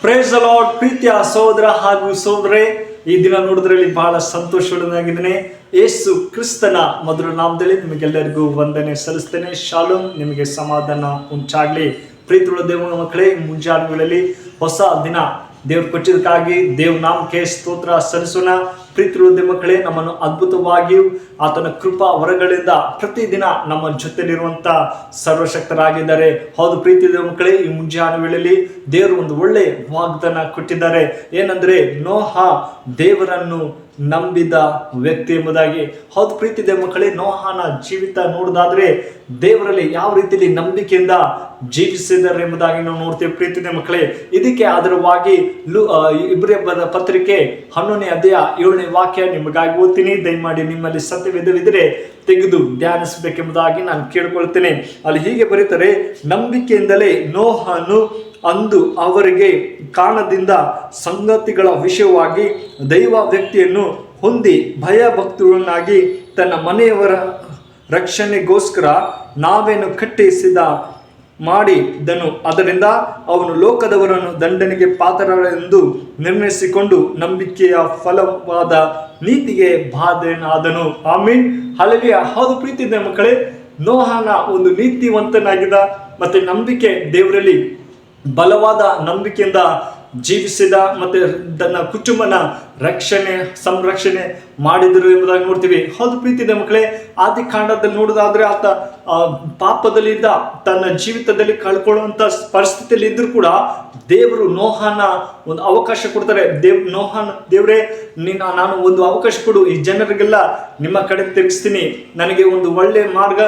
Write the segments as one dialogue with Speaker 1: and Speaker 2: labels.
Speaker 1: Praise the lord. ಪ್ರೀತಿಯ ಸಹೋದರ ಹಾಗೂ ಸಹೋದರೇ, ಈ ದಿನ ನೋಡಿದ್ರಲ್ಲಿ ಬಹಳ ಸಂತೋಷವಾಗಿದ್ದೇನೆ. ಯೇಸು ಕ್ರಿಸ್ತನ ಮೊದಲ ನಾಮದಲ್ಲಿ ನಿಮಗೆಲ್ಲರಿಗೂ ವಂದನೆ ಸಲ್ಲಿಸ್ತೇನೆ. ಶಾಲೋಮ್, ನಿಮಗೆ ಸಮಾಧಾನ ಉಂಟಾಗಲಿ. ಪ್ರೀತಿಯುಳ್ಳ ದೇವರ ಮಕ್ಕಳೇ, ಮುಂಜಾನೆಗಳಲ್ಲಿ ಹೊಸ ದಿನ ದೇವ್ರು ಕೊಟ್ಟಿದ್ದಕ್ಕಾಗಿ ದೇವ್ರ ನಾಮಕ್ಕೆ ಸ್ತೋತ್ರ ಸಲ್ಲಿಸೋಣ. ಪ್ರೀತಿಯುಳ್ಳ ಮಕ್ಕಳೇ, ನಮ್ಮನ್ನು ಅದ್ಭುತವಾಗಿಯೂ ಆತನ ಕೃಪಾ ವರಗಳಿಂದ ಪ್ರತಿದಿನ ನಮ್ಮ ಜೊತೆಲಿರುವಂತ ಸರ್ವಶಕ್ತರಾಗಿದ್ದಾರೆ. ಹೌದು ಪ್ರೀತಿಯ ಮಕ್ಕಳೇ, ಈ ಮುಂಜಾನೆ ವೇಳೆಯಲ್ಲಿ ದೇವರು ಒಂದು ಒಳ್ಳೆ ವಾಗ್ದಾನ ಕೊಟ್ಟಿದ್ದಾರೆ. ಏನಂದ್ರೆ, ನೋಹ ದೇವರನ್ನು ನಂಬಿದ ವ್ಯಕ್ತಿ ಎಂಬುದಾಗಿ. ಹೌದು ಪ್ರೀತಿಯ ಮಕ್ಕಳೇ, ನೋಹನ ಜೀವಿತ ನೋಡೋದಾದ್ರೆ ದೇವರಲ್ಲಿ ಯಾವ ರೀತಿಯಲ್ಲಿ ನಂಬಿಕೆಯಿಂದ ಜೀವಿಸಿದ್ದಾರೆ ಎಂಬುದಾಗಿ ನಾವು ನೋಡ್ತೇವೆ. ಪ್ರೀತಿಯ ಮಕ್ಕಳೇ, ಇದಕ್ಕೆ ಆಧಾರವಾಗಿ ಇಬ್ರಿಯ ಪತ್ರಿಕೆ 11ನೇ ಅಧ್ಯಾಯ 7ನೇ ವಾಕ್ಯ ನಿಮಗಾಗಿ ಓದ್ತೀನಿ. ದಯಮಾಡಿ ನಿಮ್ಮಲ್ಲಿ ಸತ್ಯವಿದ್ದರೆ ತೆಗೆದು ಧ್ಯಾನಿಸಬೇಕೆಂಬುದಾಗಿ ನಾನು ಕೇಳಿಕೊಳ್ತೇನೆ. ಅಲ್ಲಿ ಹೀಗೆ ಬರೀತಾರೆ, ನಂಬಿಕೆಯಿಂದಲೇ ನೋಹನು ಅಂದು ಅವರಿಗೆ ಕಾರಣದಿಂದ ಸಂಗತಿಗಳ ವಿಷಯವಾಗಿ ದೈವ ವ್ಯಕ್ತಿಯನ್ನು ಹೊಂದಿ ಭಯಭಕ್ತರನ್ನಾಗಿ ತನ್ನ ಮನೆಯವರ ರಕ್ಷಣೆಗೋಸ್ಕರ ನಾವೇನು ಕಟ್ಟಿಸಿದ ಮಾಡಿದನು. ಅದರಿಂದ ಅವನು ಲೋಕದವರನ್ನು ದಂಡನೆಗೆ ಪಾತ್ರರೆಂದು ನಿರ್ಣಯಿಸಿಕೊಂಡು ನಂಬಿಕೆಯ ಫಲವಾದ ನೀತಿಗೆ ಬಾಧ್ಯನಾದನು. ಆಮೀನ್, ಹಲ್ಲೆಲೂಯಾ. ಹೌದು ಪ್ರೀತಿಯ ಮಕ್ಕಳೇ, ನೋಹನ ಒಂದು ನೀತಿವಂತನಾಗಿದ್ದ, ಮತ್ತೆ ನಂಬಿಕೆ ದೇವರಲ್ಲಿ ಬಲವಾದ ನಂಬಿಕೆಯಿಂದ ಜೀವಿಸಿದ, ಮತ್ತೆ ತನ್ನ ಕುಟುಂಬನ ಸಂರಕ್ಷಣೆ ಮಾಡಿದರು ಎಂಬುದಾಗಿ ನೋಡ್ತೀವಿ. ಹೌದು ಪ್ರೀತಿಯ ಮಕ್ಕಳೇ, ಆದಿ ಕಾಂಡದಲ್ಲಿ ನೋಡೋದಾದ್ರೆ ಆತ ಪಾಪದಲ್ಲಿದ್ದ, ತನ್ನ ಜೀವಿತದಲ್ಲಿ ಕಳ್ಕೊಳ್ಳುವಂತ ಪರಿಸ್ಥಿತಿಯಲ್ಲಿ ಇದ್ರೂ ಕೂಡ ದೇವರು ನೋಹನ ಒಂದು ಅವಕಾಶ ಕೊಡ್ತಾರೆ. ದೇವರೇ ನಾನು ಒಂದು ಅವಕಾಶ ಕೊಡು, ಈ ಜನರಿಗೆಲ್ಲ ನಿಮ್ಮ ಕಡೆ ತಿರುಗಿಸ್ತೀನಿ, ನನಗೆ ಒಂದು ಒಳ್ಳೆ ಮಾರ್ಗ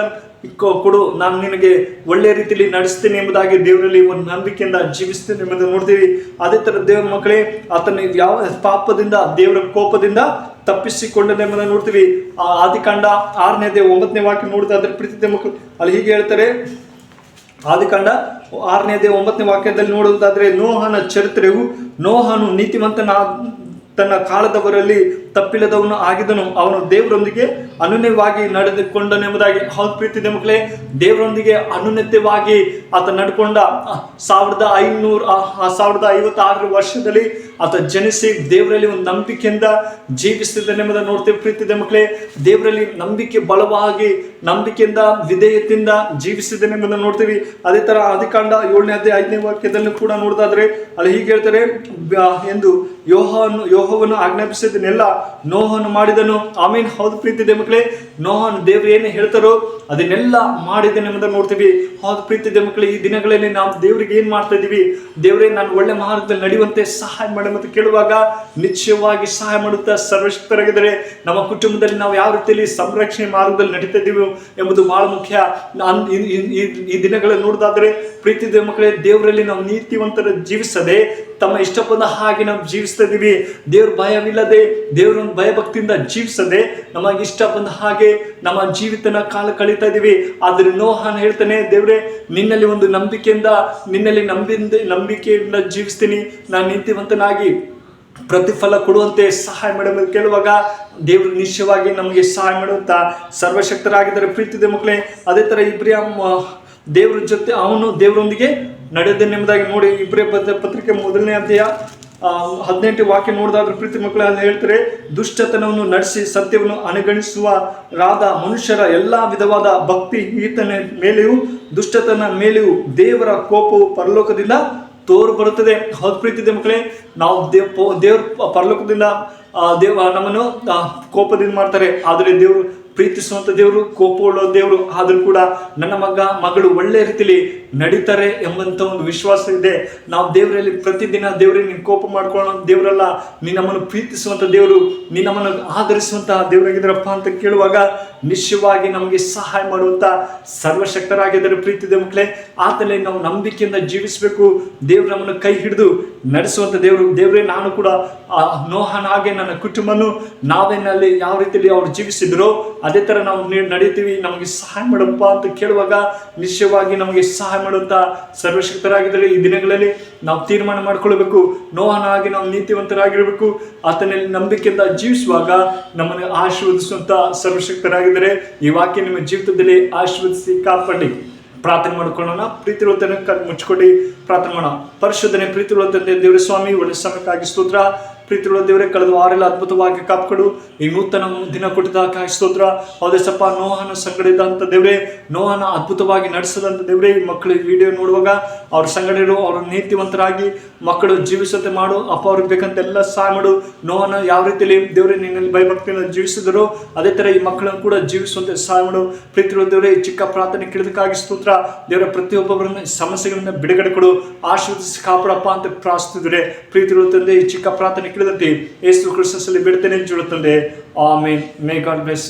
Speaker 1: ಕೊಡು, ನಾನು ನಿನಗೆ ಒಳ್ಳೆ ರೀತಿಯಲ್ಲಿ ನಡೆಸ್ತೀನಿ ಎಂಬುದಾಗಿ ದೇವರಲ್ಲಿ ಒಂದು ನಂಬಿಕೆಯಿಂದ ಜೀವಿಸ್ತೀನಿ ಎಂಬುದನ್ನು ನೋಡ್ತೀವಿ. ಅದೇ ತರ ದೇವರ ಮಕ್ಕಳೇ, ಆತನ ಯಾವ ಪಾಪದಿಂದ, ದೇವರ ಕೋಪದಿಂದ ತಪ್ಪಿಸಿಕೊಂಡನೆ ಎಂಬುದನ್ನು ನೋಡ್ತೀವಿ. ಆದಿಕಾಂಡ 6ನೇ ಅಧ್ಯಾಯ 9ನೇ ವಾಕ್ಯ ನೋಡಿದಾದ್ರೆ ಪ್ರೀತಿಯ ಮಕ್ಕಳು ಅಲ್ಲಿ ಹೀಗೆ ಹೇಳ್ತಾರೆ. ಆದಿಕಾಂಡ 6ನೇ ಅಧ್ಯಾಯ 9ನೇ ವಾಕ್ಯದಲ್ಲಿ ನೋಡುವುದಾದ್ರೆ, ನೋಹನ ಚರಿತ್ರೆಯು, ನೋಹನು ನೀತಿವಂತನ ತನ್ನ ಕಾಲದವರಲ್ಲಿ ತಪ್ಪಿಲ್ಲದವನು ಆಗಿದನು, ಅವನು ದೇವರೊಂದಿಗೆ ಅನುನ್ಯವಾಗಿ ನಡೆದುಕೊಂಡನೆಂಬುದಾಗಿ. ಹೌದು ಪ್ರೀತಿಯ ಮಕ್ಕಳೇ, ದೇವರೊಂದಿಗೆ ಅನುನ್ಯತವಾಗಿ ಆತ ನಡ್ಕೊಂಡ. 1556 ವರ್ಷದಲ್ಲಿ ಆತ ಜನಿಸಿ ದೇವರಲ್ಲಿ ಒಂದು ನಂಬಿಕೆಯಿಂದ ಜೀವಿಸಿದನೆಂಬುದನ್ನು ನೋಡ್ತೇವೆ. ಪ್ರೀತಿಯ ಮಕ್ಕಳೇ, ದೇವರಲ್ಲಿ ನಂಬಿಕೆ ಬಲವಾಗಿ, ನಂಬಿಕೆಯಿಂದ ವಿಧೇಯತೆಯಿಂದ ಜೀವಿಸಿದನೆಂಬುದನ್ನು ನೋಡ್ತೀವಿ. ಅದೇ ತರ ಆದಿಕಾಂಡ 7ನೇ ಅಧ್ಯಾಯ 5ನೇ ವಾಕ್ಯದಲ್ಲಿ ಕೂಡ ನೋಡೋದಾದ್ರೆ ಅಲ್ಲಿ ಹೀಗೆ ಹೇಳ್ತಾರೆ, ಎಂದು ಯೆಹೋವನು ಆಜ್ಞಾಪಿಸಿದನೆಲ್ಲ ನೋಹನು ಮಾಡಿದನು. ಆಮೀನ್. ಹೌದು ಪ್ರೀತಿಯ ಮಕ್ಕಳೇ, ನೋಹನು ದೇವರು ಏನು ಹೇಳ್ತಾರೋ ಅದನ್ನೆಲ್ಲ ಮಾಡಿದ್ದೇನೆ ಎಂಬುದನ್ನು ನೋಡ್ತೀವಿ. ಹೌದು ಪ್ರೀತಿಯ ಮಕ್ಕಳೇ, ಈ ದಿನಗಳಲ್ಲಿ ನಾವು ದೇವರಿಗೆ ಏನ್ ಮಾಡ್ತಾ ಇದೀವಿ? ದೇವರೇ ನಾನು ಒಳ್ಳೆ ಮಾರ್ಗದಲ್ಲಿ ನಡೆಯುವಂತೆ ಸಹಾಯ ಮಾಡಿ ಮತ್ತು ಕೇಳುವಾಗ ನಿಶ್ಚಯವಾಗಿ ಸಹಾಯ ಮಾಡುತ್ತಾ ಸರ್ವಶಕ್ತರಾಗಿದ್ದಾರೆ. ನಮ್ಮ ಕುಟುಂಬದಲ್ಲಿ ನಾವು ಯಾವ ರೀತಿಯಲ್ಲಿ ಸಂರಕ್ಷಣೆ ಮಾರ್ಗದಲ್ಲಿ ನಡೀತಾ ಇದ್ದೀವಿ ಎಂಬುದು ಬಹಳ ಮುಖ್ಯ. ಈ ದಿನಗಳಲ್ಲಿ ನೋಡೋದಾದ್ರೆ ಪ್ರೀತಿಯ ಮಕ್ಕಳೇ, ದೇವರಲ್ಲಿ ನಾವು ನೀತಿವಂತರ ಜೀವಿಸದೆ ತಮ್ಮ ಇಷ್ಟ ಬಂದ ಹಾಗೆ ನಾವು ಜೀವಿಸ್ತಾ ಇದೀವಿ. ದೇವ್ರ ಭಯವಿಲ್ಲದೆ, ದೇವರನ್ನು ಭಯಭಕ್ತಿಯಿಂದ ಜೀವಿಸದೆ ನಮಗೆ ಇಷ್ಟ ಬಂದ ಹಾಗೆ ನಮ್ಮ ಜೀವಿತನ ಕಾಲ ಕಳೀತಾ ಇದೀವಿ. ಆದ್ರೆ ನೋಹನ ಹೇಳ್ತಾನೆ, ದೇವ್ರೆ ನಿನ್ನಲ್ಲಿ ಒಂದು ನಂಬಿಕೆಯಿಂದ, ನಿನ್ನಲ್ಲಿ ನಂಬಿಕೆಯಿಂದ ಜೀವಿಸ್ತೀನಿ, ನಾನು ನೀತಿವಂತನಾಗಿ ಪ್ರತಿಫಲ ಕೊಡುವಂತೆ ಸಹಾಯ ಮಾಡಬೇಕು ಕೇಳುವಾಗ ದೇವರು ನಿಶ್ಚಯವಾಗಿ ನಮಗೆ ಸಹಾಯ ಮಾಡುವಂತ ಸರ್ವಶಕ್ತರಾಗಿದ್ದಾರೆ. ಪ್ರೀತಿಯ ಮಕ್ಕಳೇ, ಅದೇ ತರ ಇಬ್ರಿಯ ದೇವ್ರ ಜೊತೆ ಅವನು ದೇವರೊಂದಿಗೆ ನಡೆದನೆಂಬುದಾಗಿ ನೋಡಿ. ಇಬ್ರಿಯ ಪತ್ರಿಕೆ 1ನೇ ಅಧ್ಯಾಯ 18ನೇ ವಾಕ್ಯ ನೋಡಿದಾದ್ರೆ ಪ್ರೀತಿ ಮಕ್ಕಳು ಅಲ್ಲಿ ಹೇಳ್ತಾರೆ, ದುಷ್ಟತನವನ್ನು ನಡೆಸಿ ಸತ್ಯವನ್ನು ಅನುಗಣಿಸುವ ಮನುಷ್ಯರ ಎಲ್ಲಾ ವಿಧವಾದ ಭಕ್ತಿ ಈತನ ಮೇಲೆಯೂ ದುಷ್ಟತನ ಮೇಲೆಯೂ ದೇವರ ಕೋಪವು ಪರಲೋಕದಿಂದ ತೋರು ಬರುತ್ತದೆ. ಹೌದು ಪ್ರೀತಿಯ ಮಕ್ಕಳೇ, ನಾವು ದೇವ್ರ ಪರಲೋಕದಿಂದ ನಮ್ಮನ್ನು ಕೋಪದಿಂದ ಮಾಡ್ತಾರೆ. ಆದರೆ ದೇವರು ಪ್ರೀತಿಸುವಂತ ದೇವರು, ಕೋಪವುಳ್ಳ ದೇವರು. ಆದರೂ ಕೂಡ ನನ್ನ ಮಗಳು ಒಳ್ಳೆ ರೀತಿಯಲ್ಲಿ ನಡೀತಾರೆ ಎಂಬಂತ ಒಂದು ವಿಶ್ವಾಸ ಇದೆ. ನಾವು ದೇವರಲ್ಲಿ ಪ್ರತಿದಿನ ದೇವರೇ ನೀನು ಕೋಪ ಮಾಡ್ಕೊಳ್ಳೋ ದೇವರಲ್ಲ, ನೀ ನಮ್ಮನ್ನು ಪ್ರೀತಿಸುವಂತ ದೇವರು, ನೀ ನಮ್ಮನ್ನು ಆಧರಿಸುವಂತಹ ದೇವರಾಗಿದ್ದಾರಪ್ಪ ಅಂತ ಕೇಳುವಾಗ ನಿಶ್ಚಯವಾಗಿ ನಮಗೆ ಸಹಾಯ ಮಾಡುವಂತ ಸರ್ವಶಕ್ತರಾಗಿದ್ದಾರೆ. ಪ್ರೀತಿಯ ಮಕ್ಕಳೇ, ಆತನೇ ನಾವು ನಂಬಿಕೆಯಿಂದ ಜೀವಿಸಬೇಕು. ದೇವರು ನಮ್ಮನ್ನು ಕೈ ಹಿಡಿದು ನಡೆಸುವಂತ ದೇವರು. ದೇವರೇ ನಾನು ಕೂಡ ನೋಹನ ಹಾಗೆ ನನ್ನ ಕುಟುಂಬನು ನಾವೇನಲ್ಲಿ ಯಾವ ರೀತಿಯಲ್ಲಿ ಅವ್ರು ಜೀವಿಸಿದ್ರು ಅದೇ ತರ ನಾವು ನಡೀತೀವಿ, ನಮಗೆ ಸಹಾಯ ಮಾಡಪ್ಪ ಅಂತ ಕೇಳುವಾಗ ನಿಶ್ಚಯವಾಗಿ ನಮಗೆ ಸಹಾಯ ಮಾಡುವಂತ ಸರ್ವಶಕ್ತರಾಗಿದ್ದರೆ ಈ ದಿನಗಳಲ್ಲಿ ನಾವು ತೀರ್ಮಾನ ಮಾಡ್ಕೊಳ್ಬೇಕು. ನೋಹನ ಹಾಗೆ ನಾವು ನೀತಿವಂತರಾಗಿರ್ಬೇಕು. ಆತನಲ್ಲಿ ನಂಬಿಕೆಯಿಂದ ಜೀವಿಸುವಾಗ ನಮ್ಮನ್ನು ಆಶೀರ್ವದಿಸುವಂತ ಸರ್ವಶಕ್ತರಾಗಿದ್ದರೆ ಈ ವಾಕ್ಯ ನಿಮ್ಮ ಜೀವಿತದಲ್ಲಿ ಆಶೀರ್ವದಿಸಿ ಕಾಪಾಡಿ. ಪ್ರಾರ್ಥನೆ ಮಾಡಿಕೊಳ್ಳೋಣ. ಪ್ರೀತಿರುವ ತಂದೆ ಮುಚ್ಚಿಕೊಡಿ ಪ್ರಾರ್ಥನೆ ಮಾಡೋಣ. ಪರಿಶುದ್ಧನೆ ಪ್ರೀತಿರುವ ತಂದೆ ದೇವರ ಸ್ವಾಮಿ, ಒಳ್ಳೆ ಸಮಯಕ್ಕಾಗಿ ಸ್ತೋತ್ರ. ಪ್ರೀತಿರುವ ದೇವರೇ, ಕಳೆದ ವಾರೆಲ್ಲ ಅದ್ಭುತವಾಗಿ ಕಾಪಾಡು. ಈ ನೂತನ ದಿನ ಕೊಟ್ಟಿದ್ದಕ್ಕಾಗಿ ಸ್ತೋತ್ರ. ಹೌದೇಸಪ್ಪ, ನೋಹನ ಸಂಗಡ ಇದ್ದಂಥ ದೇವರೇ, ನೋಹನ ಅದ್ಭುತವಾಗಿ ನಡೆಸದಂಥ ದೇವರೇ, ಮಕ್ಕಳು ಈ ವಿಡಿಯೋ ನೋಡುವಾಗ ಅವ್ರ ಸಂಗಡ ಇರು, ಅವರು ನೀತಿವಂತರಾಗಿ ಮಕ್ಕಳು ಜೀವಿಸುವಂತೆ ಮಾಡು. ಅಪ್ಪ ಅವ್ರಿಗೆ ಬೇಕಂತ ಎಲ್ಲ ಸಹಾಯ ಮಾಡು. ನೋಹನ ಯಾವ ರೀತಿಯಲ್ಲಿ ದೇವರೇ ನಿನ್ನಲ್ಲಿ ಭಯಭಕ್ತಿಯನ್ನು ಜೀವಿಸಿದರು, ಅದೇ ಥರ ಈ ಮಕ್ಕಳನ್ನು ಕೂಡ ಜೀವಿಸುವಂತೆ ಸಹಾಯ ಮಾಡು. ಪ್ರೀತಿರುವ ದೇವರೇ, ಈ ಚಿಕ್ಕ ಪ್ರಾರ್ಥನೆ ಕೇಳಿದಕ್ಕಾಗಿ ಸ್ತೋತ್ರ. ದೇವರ ಪ್ರತಿಯೊಬ್ಬೊಬ್ಬರನ್ನ ಸಮಸ್ಯೆಗಳನ್ನ ಬಿಡುಗಡೆ ಕೊಡು, ಆಶೀರ್ವದಿಸಿ ಕಾಪಾಡಪ್ಪ ಅಂತ ಪ್ರಾರ್ಥಿಸಿದರೆ ಪ್ರೀತಿರುವ ತಂದೆ, ಈ ಚಿಕ್ಕ ಪ್ರಾರ್ಥನೆ ಕೇಳಿದಂತೆ ಯೇಸು ಕ್ರಿಸ್ತನಲ್ಲಿ ಬಿಡ್ತೇನೆ ಜೀವ ತಂದೆ. Amen. May God bless you.